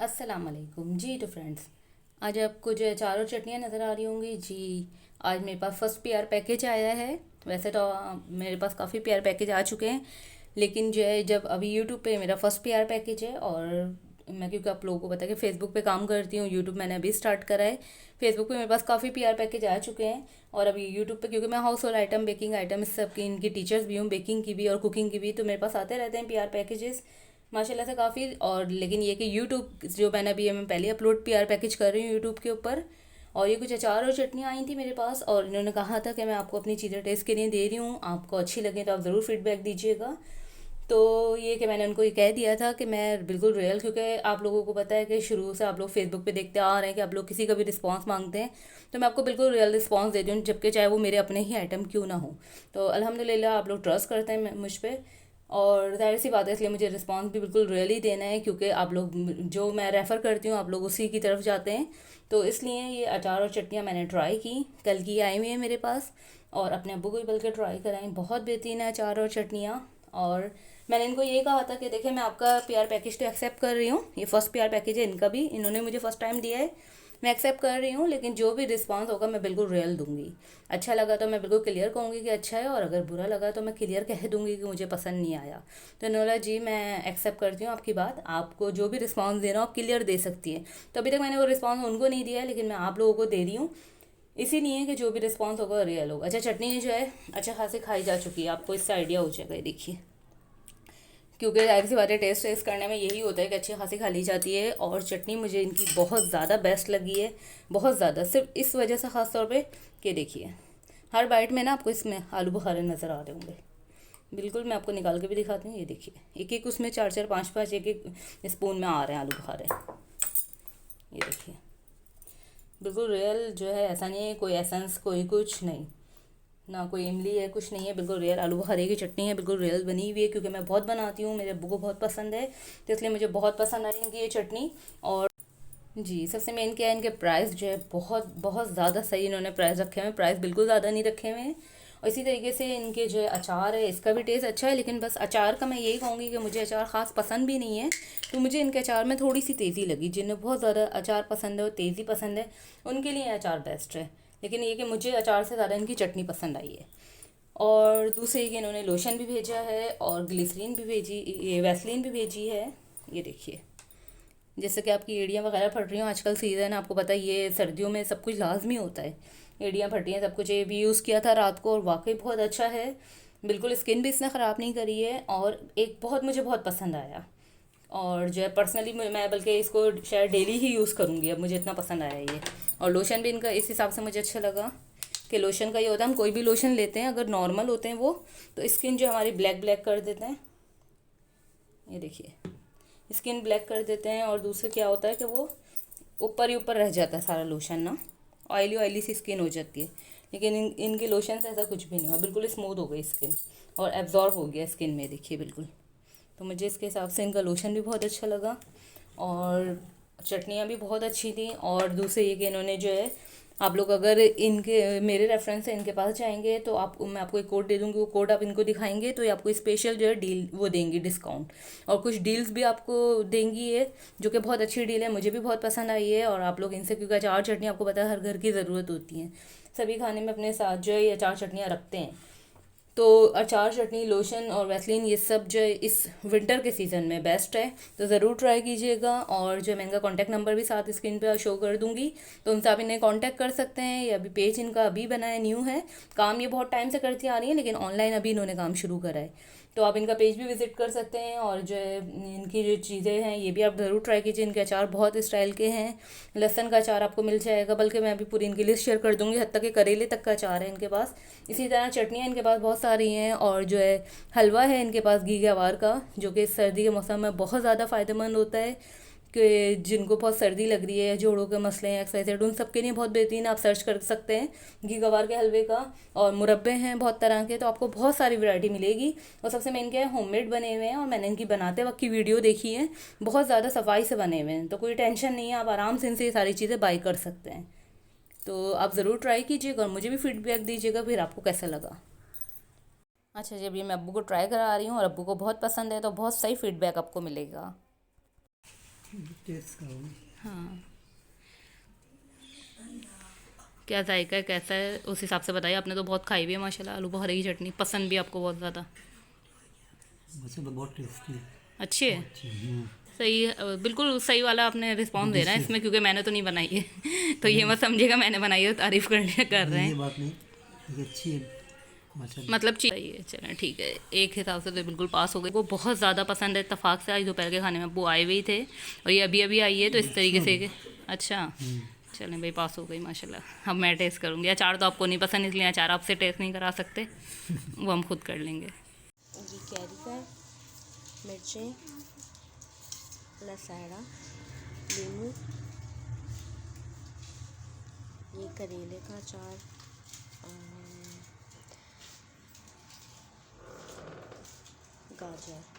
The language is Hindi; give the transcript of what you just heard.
अस्सलाम वालेकुम जी। तो फ्रेंड्स, आज आपको जो है चारों चटनियाँ नज़र आ रही होंगी जी। आज मेरे पास फर्स्ट पीआर पैकेज आया है। वैसे तो मेरे पास काफ़ी पीआर पैकेज आ चुके हैं, लेकिन जो है जब अभी यूट्यूब पे मेरा फर्स्ट पीआर पैकेज है। और मैं, क्योंकि आप लोगों को पता है कि फेसबुक पे काम करती हूँ, यूट्यूब मैंने अभी स्टार्ट करा है। फेसबुक पे मेरे पास काफ़ी पीआर पैकेज आ चुके हैं, और अभी यूट्यूब पे क्योंकि मैं house hold item, baking item, इस सब की इनकी टीचर्स भी हूँ, बेकिंग की भी और कुकिंग की भी, तो मेरे पास आते रहते हैं पीआर पैकेजेस माशाल्लाह से काफ़ी। और लेकिन ये कि यूट्यूब जो मैंने अभी मैं पहले अपलोड पीआर पैकेज कर रही हूँ यूट्यूब के ऊपर। और ये कुछ अचार और चटनियाँ आई थी मेरे पास, और इन्होंने कहा था कि मैं आपको अपनी चीज़ें टेस्ट के लिए दे रही हूँ, आपको अच्छी लगे तो आप ज़रूर फीडबैक दीजिएगा। तो ये कि मैंने उनको ये कह दिया था कि मैं बिल्कुल रियल, क्योंकि आप लोगों को पता है कि शुरू से आप लोग फेसबुक पे देखते आ रहे हैं कि आप लोग किसी का भी रिस्पांस मांगते हैं, तो मैं आपको बिल्कुल रियल रिस्पांस देती हूँ, जबकि चाहे वो मेरे अपने ही आइटम क्यों ना हो। तो अल्हम्दुलिल्लाह आप लोग ट्रस्ट करते हैं मुझ पर, और जाहिर सी बात है इसलिए मुझे रिस्पांस भी बिल्कुल रियली देना है, क्योंकि आप लोग जो मैं रेफ़र करती हूँ आप लोग उसी की तरफ जाते हैं। तो इसलिए ये अचार और चटनियाँ मैंने ट्राई की, कल की आई हुई है मेरे पास, और अपने अब्बू को भी बल्कि ट्राई कराई। बहुत बेहतरीन है अचार और चटनियाँ। और मैंने इनको ये कहा था कि देखिए मैं आपका पीआर पैकेज तो एक्सेप्ट कर रही हूँ, ये फर्स्ट पीआर पैकेज है इनका भी, इन्होंने मुझे फर्स्ट टाइम दिया है, मैं एक्सेप्ट कर रही हूँ, लेकिन जो भी रिस्पांस होगा मैं बिल्कुल रियल दूंगी। अच्छा लगा तो मैं बिल्कुल क्लियर कहूँगी कि अच्छा है, और अगर बुरा लगा तो मैं क्लियर कह दूँगी कि मुझे पसंद नहीं आया। तो इन्होंने जी मैं एक्सेप्ट करती हूँ आपकी बात, आपको जो भी रिस्पांस देना हो आप क्लियर दे सकती है। तो अभी तक मैंने वो रिस्पांस उनको नहीं दिया है, लेकिन मैं आप लोगों को दे रही हूँ, इसीलिए कि जो भी रिस्पांस होगा रियल होगा। अच्छा, चटनी जो है अच्छा खासी खाई जा चुकी है, आपको इससे आइडिया हो जाएगा, ये देखिए। क्योंकि जाहिर सी बात है टेस्ट टेस्ट करने में यही होता है कि अच्छी खासी खा ली जाती है। और चटनी मुझे इनकी बहुत ज़्यादा बेस्ट लगी है, बहुत ज़्यादा, सिर्फ इस वजह से ख़ास तौर पे कि देखिए हर बाइट में ना आपको इसमें आलू बुखारे नज़र आ रहे होंगे। बिल्कुल मैं आपको निकाल के भी दिखाती हूँ, ये देखिए एक एक उसमें चार चार पाँच पाँच एक एक स्पून में आ रहे हैं आलू बुखारे, ये देखिए। बिल्कुल रियल जो है, ऐसा नहीं है कोई एसेंस कोई कुछ नहीं, ना कोई इमली है, कुछ नहीं है, बिल्कुल रियल आलू बुखारे की चटनी है, बिल्कुल रियल बनी हुई है। क्योंकि मैं बहुत बनाती हूँ, मेरे अब्बू को बहुत पसंद है, तो इसलिए मुझे बहुत पसंद आई इनकी ये चटनी। और जी सबसे मेन क्या है, इनके प्राइस जो है बहुत बहुत ज़्यादा सही इन्होंने प्राइस रखे हुए हैं, प्राइस बिल्कुल ज़्यादा नहीं रखे हुए हैं। और इसी तरीके से इनके जो है अचार है, इसका भी टेस्ट अच्छा है, लेकिन बस अचार का मैं यही कहूँगी कि मुझे अचार ख़ास पसंद भी नहीं है। तो मुझे इनके अचार में थोड़ी सी तेज़ी लगी, जिन्हें बहुत ज़्यादा अचार पसंद है और तेज़ी पसंद है, उनके लिए अचार बेस्ट है। लेकिन ये कि मुझे अचार से ज़्यादा इनकी चटनी पसंद आई है। और दूसरे कि इन्होंने लोशन भी भेजा है, और ग्लिसरीन भी भेजी, ये वैसलीन भी भेजी है, ये देखिए। जैसे कि आपकी एड़ियाँ वगैरह फट रही हो, आजकल सीज़न आपको पता है ये सर्दियों में सब कुछ लाजमी होता है, एड़ियाँ फट रही हैं सब कुछ। ये भी यूज़ किया था रात को और वाकई बहुत अच्छा है, बिल्कुल स्किन भी इसने ख़राब नहीं करी है, और एक बहुत मुझे बहुत पसंद आया। और जो है पर्सनली मैं बल्कि इसको शायद डेली ही यूज़ करूँगी, अब मुझे इतना पसंद आया ये। और लोशन भी इनका इस हिसाब से मुझे अच्छा लगा कि लोशन का ये होता है, हम कोई भी लोशन लेते हैं अगर नॉर्मल होते हैं वो, तो स्किन जो हमारी ब्लैक ब्लैक कर देते हैं, ये देखिए स्किन ब्लैक कर देते हैं। और दूसरे क्या होता है कि वो ऊपर ही ऊपर रह जाता है सारा लोशन ना, ऑयली ऑयली सी स्किन हो जाती है। लेकिन इनके लोशन से ऐसा कुछ भी नहीं हुआ, बिल्कुल स्मूथ हो गई स्किन और एब्जॉर्ब हो गया स्किन में, देखिए बिल्कुल। तो मुझे इसके हिसाब से इनका लोशन भी बहुत अच्छा लगा, और चटनियाँ भी बहुत अच्छी थी। और दूसरे ये कि इन्होंने जो है, आप लोग अगर इनके मेरे रेफरेंस से इनके पास जाएंगे तो आप, मैं आपको एक कोड दे दूँगी, वो कोड आप इनको दिखाएंगे तो ये आपको स्पेशल जो है डील वो देंगी, डिस्काउंट। और कुछ डील्स भी आपको देंगी ये, जो कि बहुत अच्छी डील है, मुझे भी बहुत पसंद आई है। और आप लोग इनसे, क्योंकि अचार चटनी आपको पता है हर घर की ज़रूरत होती है, सभी खाने में अपने साथ जो है ये अचार चटनियाँ रखते हैं। तो अचार चटनी लोशन और वैसलीन ये सब जो है इस विंटर के सीज़न में बेस्ट है, तो ज़रूर ट्राई कीजिएगा। और जो मैं इनका कॉन्टैक्ट नंबर भी साथ स्क्रीन पे शो कर दूंगी, तो उनसे आप इन्हें कांटेक्ट कर सकते हैं। ये अभी पेज इनका अभी बना है, न्यू है, काम ये बहुत टाइम से करती आ रही है, लेकिन ऑनलाइन अभी इन्होंने काम शुरू करा है। तो आप इनका पेज भी विजिट कर सकते हैं। और जो है इनकी जो चीज़ें हैं ये भी आप ज़रूर ट्राई कीजिए, इनके अचार बहुत स्टाइल के हैं। लहसुन का अचार आपको मिल जाएगा, बल्कि मैं अभी पूरी इनकी लिस्ट शेयर कर दूंगी, हद तक कि करेले तक का अचार है इनके पास। इसी तरह चटनियाँ इनके पास बहुत सारी हैं, और जो है हलवा है इनके पास घी गवार का, जो कि सर्दी के मौसम में बहुत ज़्यादा फ़ायदेमंद होता है, कि जिनको बहुत सर्दी लग रही है, जोड़ों के मसले हैं, एक्सरसाइज, उन सब के लिए बहुत बेहतरीन, आप सर्च कर सकते हैं घी गवार के हलवे का। और मुरब्बे हैं बहुत तरह के, तो आपको बहुत सारी वैरायटी मिलेगी। और सबसे मेन क्या है, होममेड बने हुए हैं, और मैंने इनकी बनाते वक्त की वीडियो देखी है, बहुत ज़्यादा सफाई से बने हुए हैं, तो कोई टेंशन नहीं है, आप आराम से इनसे ये सारी चीज़ें बाई कर सकते हैं। तो आप ज़रूर ट्राई कीजिएगा और मुझे भी फीडबैक दीजिएगा फिर आपको कैसा लगा। अच्छा जी, अभी मैं अब्बू को ट्राई करा रही हूँ, और अब्बू को बहुत पसंद है, तो बहुत सही फीडबैक आपको मिलेगा। टेस्ट करो। हाँ, क्या जायका है, कैसा है, उस हिसाब से बताइए। आपने तो बहुत खाई हुई है माशाल्लाह, आलू बुखारे की चटनी पसंद भी आपको बहुत ज़्यादा। वैसे तो बहुत टेस्टी, अच्छी है। बहुत अच्छी है। सही है, बिल्कुल सही वाला आपने रिस्पॉन्स देना है डिलीशियस। इसमें, क्योंकि मैंने तो नहीं बनाई है तो ये नहीं मत समझिएगा मैंने बनाई है, तारीफ़ करने कर रहे नहीं, ये हैं। बात नहीं, ये अच्छी है माशाल्लाह। मतलब सही है, चलें ठीक है। एक हिसाब से तो बिल्कुल पास हो गई। वो बहुत ज़्यादा पसंद है, इत्तेफाक से आज दोपहर के खाने में वो आए हुए ही थे और ये अभी अभी आई है, तो इस अच्छी तरीके से होगी। अच्छा। चलें भाई, पास हो गई माशाल्लाह। अब मैं टेस्ट करूँगी। अचार तो आपको नहीं पसंद, इसलिए अचार आपसे टेस्ट नहीं करा सकते, वो हम खुद कर लेंगे। ये कैरी का है, मिर्चें, लसाड़ा, नींबू, ये करेले का अचार, और गाजर।